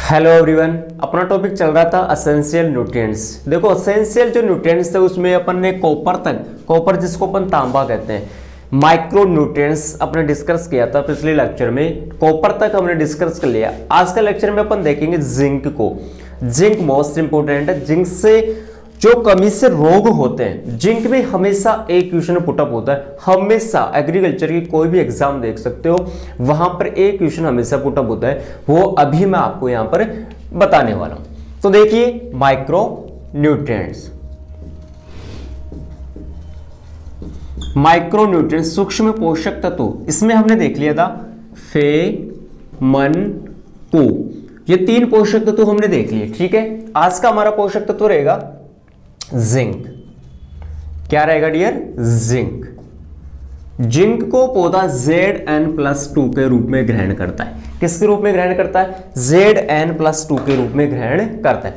Hello everyone, अपना topic चल रहा था एसेंशियल न्यूट्रिएंट्स। देखो एसेंशियल जो न्यूट्रिएंट्स थे उसमें अपन ने कॉपर जिसको अपन तांबा कहते हैं, माइक्रो न्यूट्रिएंट्स अपने डिस्कस किया था पिछले लेक्चर में। कॉपर तक हमने डिस्कस कर लिया। आज का लेक्चर में अपन देखेंगे जिंक को। जिंक मोस्ट इंपोर्टेंट है। जिंक से जो कमी से रोग होते हैं, जिंक में हमेशा एक क्वेश्चन पुटअप होता है। हमेशा एग्रीकल्चर की कोई भी एग्जाम देख सकते हो, वहां पर एक क्वेश्चन हमेशा पुटअप होता है। वो अभी मैं आपको यहां पर बताने वाला हूं। तो देखिए माइक्रो न्यूट्रिएंट्स। माइक्रो न्यूट्रिएंट्स सूक्ष्म पोषक तत्व, इसमें हमने देख लिया था फे, मन, को। ये तीन पोषक तत्व हमने देख लिए। ठीक है, आज का हमारा पोषक तत्व रहेगा जिंक। क्या रहेगा डियर? जिंक। जिंक को पौधा Zn+2 के रूप में ग्रहण करता है। किसके रूप में ग्रहण करता है? Zn+2 के रूप में ग्रहण करता है।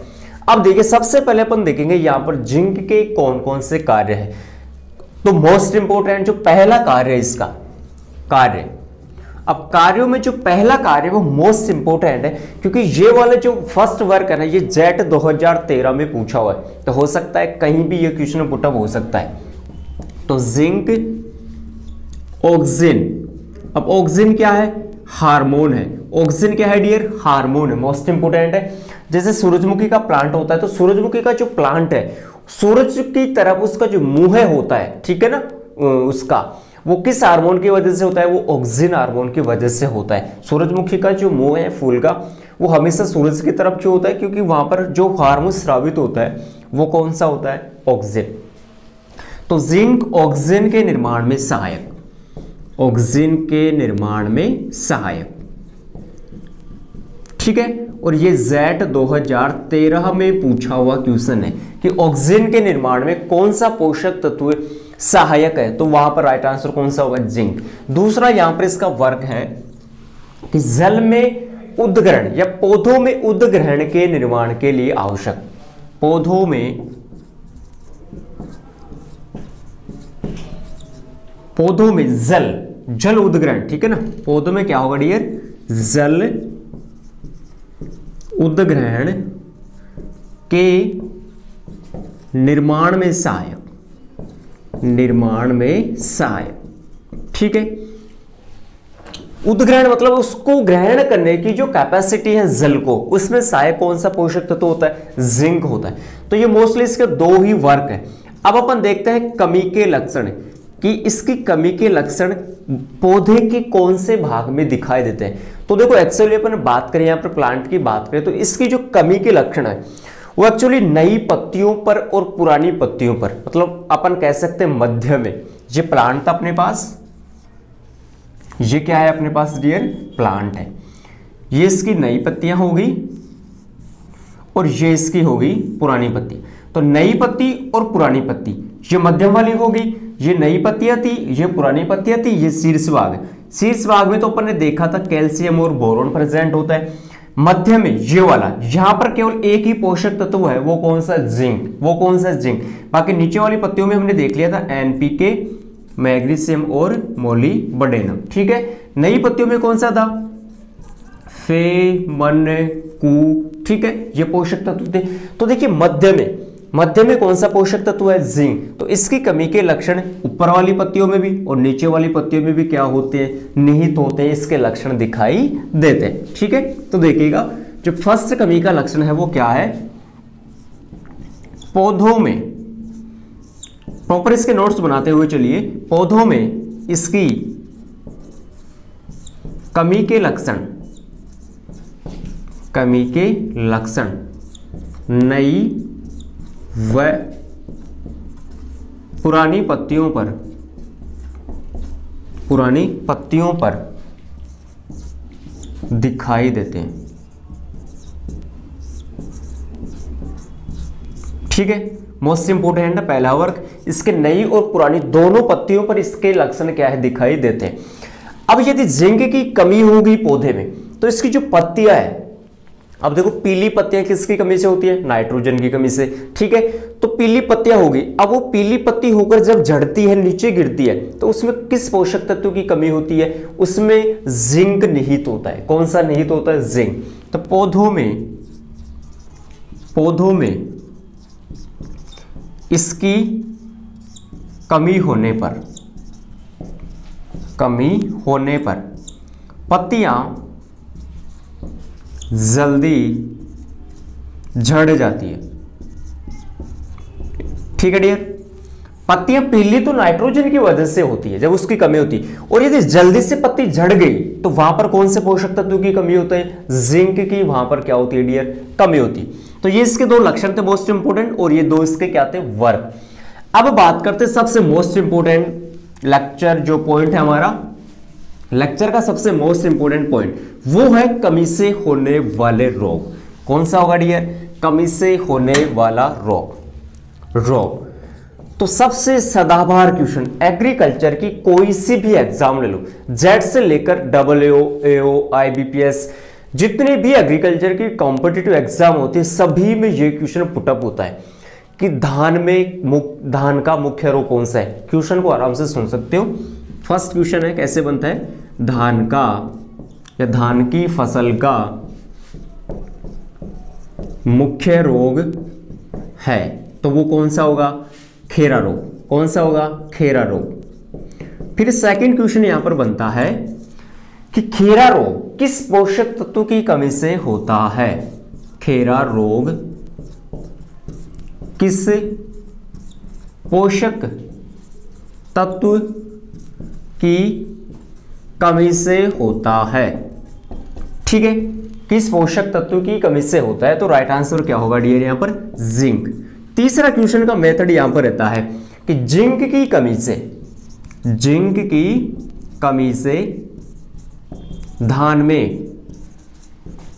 अब देखिए सबसे पहले अपन देखेंगे यहां पर जिंक के कौन कौन से कार्य है। तो मोस्ट इंपोर्टेंट जो पहला कार्य है इसका कार्य, अब कार्यों में जो पहला कार्य है वो मोस्ट इंपोर्टेंट है, क्योंकि ये वाला जो फर्स्ट वर्क है ना, ये जेट 2013 में पूछा हुआ है। तो हो सकता है कहीं भी ये क्वेश्चन पुटअप हो सकता है। तो जिंक ऑक्सिन। अब ऑक्सिन क्या है? हार्मोन है। ऑक्सिन क्या है डियर? हार्मोन है, मोस्ट इंपोर्टेंट है। जैसे सूरजमुखी का प्लांट होता है, तो सूरजमुखी का जो प्लांट है, सूरज की तरफ उसका जो मुंह होता है, ठीक है ना, उसका वो किस हार्मोन की वजह से होता है? वो ऑक्सिन हार्मोन की वजह से होता है। सूरजमुखी का जो मुंह है फूल का, वो हमेशा सूरज की तरफ क्यों होता है? क्योंकि वहां पर जो हार्मोन स्रावित होता है वो कौन सा होता है? ऑक्सिन। तो जिंक ऑक्सिन के निर्माण में सहायक, ऑक्सिन के निर्माण में सहायक। ठीक है, और ये जेट 2013 में पूछा हुआ क्वेश्चन है कि ऑक्सिन के निर्माण में कौन सा पोषक तत्व सहायक है। तो वहां पर राइट आंसर कौन सा होगा? जिंक। दूसरा यहां पर इसका वर्क है कि जल में उद्ग्रहण या पौधों में उद्ग्रहण के निर्माण के लिए आवश्यक, पौधों में जल उद्ग्रहण, ठीक है ना, पौधों में क्या होगा डियर? जल उद्ग्रहण के निर्माण में सहायक, ठीक है। उद्ग्रहण मतलब उसको ग्रहण करने की जो कैपेसिटी है जल को, उसमें सहायक कौन सा पोषक तत्व होता है? जिंक होता है। तो ये मोस्टली इसके दो ही वर्क है। अब अपन देखते हैं कमी के लक्षण, कि इसकी कमी के लक्षण पौधे के कौन से भाग में दिखाई देते हैं। तो देखो एक्चुअली अपन बात करें यहां पर प्लांट की बात करें, तो इसकी जो कमी के लक्षण है वो एक्चुअली नई पत्तियों पर और पुरानी पत्तियों पर, मतलब अपन कह सकते हैं मध्य में। ये प्लांट था अपने पास, ये क्या है अपने पास डियर? प्लांट है। ये इसकी नई पत्तियां होगी और ये इसकी होगी पुरानी पत्ती। तो नई पत्ती और पुरानी पत्ती ये मध्यम वाली होगी, ये नई पत्तियां थी, ये पुरानी पत्तियां थी, ये शीर्ष भाग है। शीर्ष भाग में तो अपन ने देखा था कैल्शियम और बोरोन प्रेजेंट होता है। मध्य में ये वाला, यहां पर केवल एक ही पोषक तत्व है, वो कौन सा? जिंक। वो कौन सा? जिंक। बाकी नीचे वाली पत्तियों में हमने देख लिया था एनपीके, मैग्नीशियम और मोलिब्डेनम। ठीक है, नई पत्तियों में कौन सा था? फे, मन, कू। ठीक है, ये पोषक तत्व थे। तो देखिए मध्य में कौन सा पोषक तत्व है? जिंक। तो इसकी कमी के लक्षण ऊपर वाली पत्तियों में भी और नीचे वाली पत्तियों में भी क्या होते हैं? निहित होते हैं, इसके लक्षण दिखाई देते हैं। ठीक है, तो देखिएगा जो फर्स्ट कमी का लक्षण है वो क्या है? पौधों में, प्रॉपर इसके नोट्स बनाते हुए चलिए, पौधों में इसकी कमी के लक्षण नई व पुरानी पत्तियों पर दिखाई देते हैं। ठीक है, मोस्ट इंपोर्टेंट है पहला वर्क, इसके नई और पुरानी दोनों पत्तियों पर इसके लक्षण क्या है? दिखाई देते हैं। अब यदि जिंक की कमी होगी पौधे में, तो इसकी जो पत्तियां है अब देखो पीली पत्तियां किसकी कमी से होती है, नाइट्रोजन की कमी से, ठीक है। तो पीली पत्तियां होगी, अब वो पीली पत्ती होकर जब झड़ती है, नीचे गिरती है, तो उसमें किस पोषक तत्व की कमी होती है, उसमें जिंक निहित होता है। कौन सा निहित होता है, जिंक। तो पौधों में इसकी कमी होने पर पत्तियां जल्दी झड़ जाती है, ठीक है डियर। पत्तियां पीली तो नाइट्रोजन की वजह से होती है जब उसकी कमी होती है, और यदि जल्दी से पत्ती झड़ गई तो वहां पर कौन से पोषक तत्व की कमी होती है, जिंक की वहां पर क्या होती है डियर, कमी होती है। तो ये इसके दो लक्षण थे मोस्ट इंपोर्टेंट, और ये दो इसके क्या थे, वर्क। अब बात करते सबसे मोस्ट इंपोर्टेंट लेक्चर जो पॉइंट है हमारा, लेक्चर का सबसे मोस्ट इंपोर्टेंट पॉइंट वो है कमी से होने वाले रोग। कौन सा होगा डियर, कमी से होने वाला रोग। तो सबसे सदाबहार क्वेश्चन एग्रीकल्चर की कोई सी भी एग्जाम ले लो, जेड से लेकर डब्ल्यू, एओ, आईबीपीएस, जितने भी एग्रीकल्चर की कॉम्पिटिटिव एग्जाम होती है सभी में ये क्वेश्चन पुटअप होता है कि धान का मुख्य रोग कौन सा है। क्वेश्चन को आराम से सुन सकते हो। फर्स्ट क्वेश्चन है कैसे बनता है, धान का या धान की फसल का मुख्य रोग है, तो वो कौन सा होगा, खेरा रोग। कौन सा होगा, खेरा रोग। फिर सेकंड क्वेश्चन यहां पर बनता है कि खेरा रोग किस पोषक तत्व की कमी से होता है। खेरा रोग किस पोषक तत्व की कमी से होता है, ठीक है। किस पोषक तत्व की कमी से होता है, तो राइट आंसर क्या होगा डियर यहां पर, जिंक। तीसरा क्वेश्चन का मेथड यहां पर रहता है कि जिंक की कमी से धान में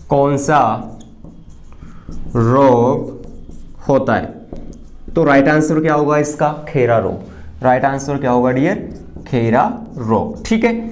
कौन सा रोग होता है, तो राइट आंसर क्या होगा इसका, खेरा रोग। राइट आंसर क्या होगा डियर, खेरा रोग, ठीक है।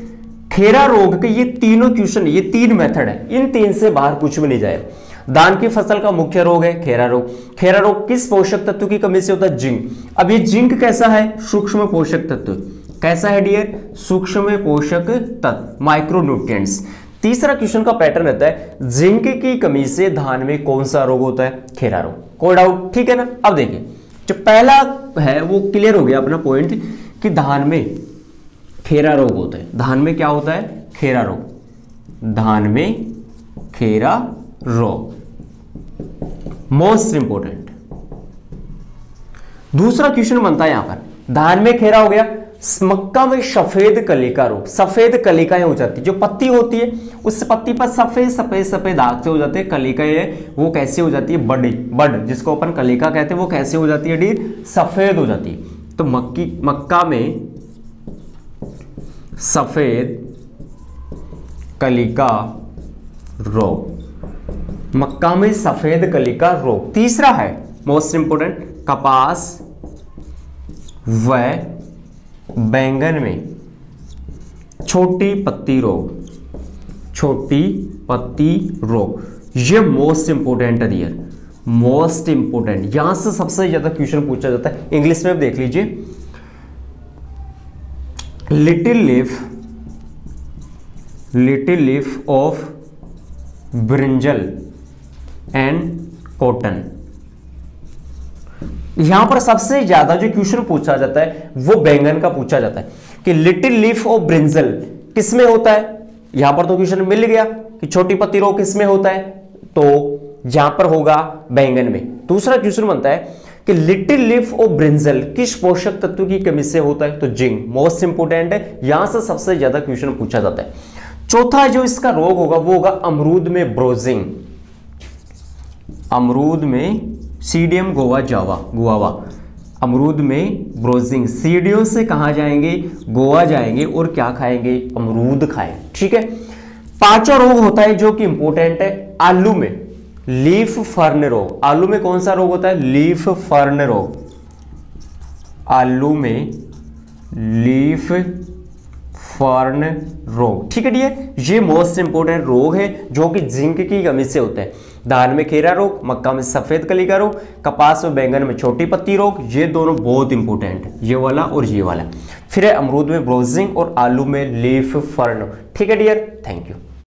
खेरा रोग के ये तीनों क्वेश्चन, ये तीन मेथड है, इन तीन से बाहर कुछ भी नहीं जाए। धान की फसल का मुख्य रोग है खेरा रोग। खेरा रोग किस पोषक तत्व की कमी से होता है, जिंक। अब ये जिंक कैसा है, सूक्ष्म पोषक तत्व। कैसा है डियर, सूक्ष्म पोषक तत्व, माइक्रोन्यूट्रिएंट्स। तीसरा क्वेश्चन का पैटर्न रहता है जिंक की कमी से धान में कौन सा रोग होता है, खेरा रोग। कोई डाउट, ठीक है ना। अब देखिए जो पहला है वो क्लियर हो गया अपना पॉइंट कि धान में खेरा रोग होता है। धान में क्या होता है, खेरा रोग। धान में खेरा रोग मोस्ट इंपोर्टेंट। दूसरा क्वेश्चन बनता है यहां पर, धान में खेरा हो गया, मक्का में सफेद कलिका रोग। सफेद कलिकाएं हो जाती है, जो पत्ती होती है उस पत्ती पर सफेद सफेद सफेद दाग से हो जाते हैं कलिकाएं। वो कैसे हो जाती है, बड जिसको अपन कलिका कहते हैं, वो कैसे हो जाती है डी, सफेद हो जाती है। तो मक्का में सफेद कलिका रोग, मक्का में सफेद कलिका रोग। तीसरा है मोस्ट इंपोर्टेंट, कपास व बैंगन में छोटी पत्ती रोग। छोटी पत्ती रोग ये मोस्ट इंपोर्टेंट है डियर, मोस्ट इंपोर्टेंट। यहां से सबसे ज्यादा क्वेश्चन पूछा जाता है। इंग्लिश में देख लीजिए, little leaf of brinjal and cotton. यहां पर सबसे ज्यादा जो क्वेश्चन पूछा जाता है वो बैंगन का पूछा जाता है कि लिटिल लीफ ऑफ ब्रिंजल किसमें होता है। यहां पर तो क्वेश्चन मिल गया कि छोटी पत्ती रोग किसमें होता है, तो यहां पर होगा बैंगन में। दूसरा क्वेश्चन बनता है कि लिटिल लीफ ऑफ ब्रिंजल किस पोषक तत्व की कमी से होता है, तो जिंक। मोस्ट इंपोर्टेंट है, यहां से सबसे ज्यादा क्वेश्चन पूछा जाता है। चौथा जो इसका रोग होगा वो होगा अमरूद में ब्रोजिंग। अमरूद में सीडियम गुआवा, अमरूद में ब्रोजिंग। सीडियों से कहां जाएंगे, गोवा जाएंगे और क्या खाएंगे, अमरूद खाएं, ठीक है। पांचवा रोग होता है जो कि इंपोर्टेंट है, आलू में लीफ फर्न रोग। आलू में कौन सा रोग होता है, लीफ फर्न रोग। आलू में लीफ फर्न रोग। ठीक है डियर, ये मोस्ट इंपोर्टेंट रोग है जो कि जिंक की कमी से होता है। धान में खीरा रोग, मक्का में सफेद कली का रोग, कपास में बैंगन में छोटी पत्ती रोग, ये दोनों बहुत इंपोर्टेंट है, ये वाला और ये वाला। फिर है अमरूद में ब्रोजिंग और आलू में लीफ फर्न। ठीक है डियर, थैंक यू।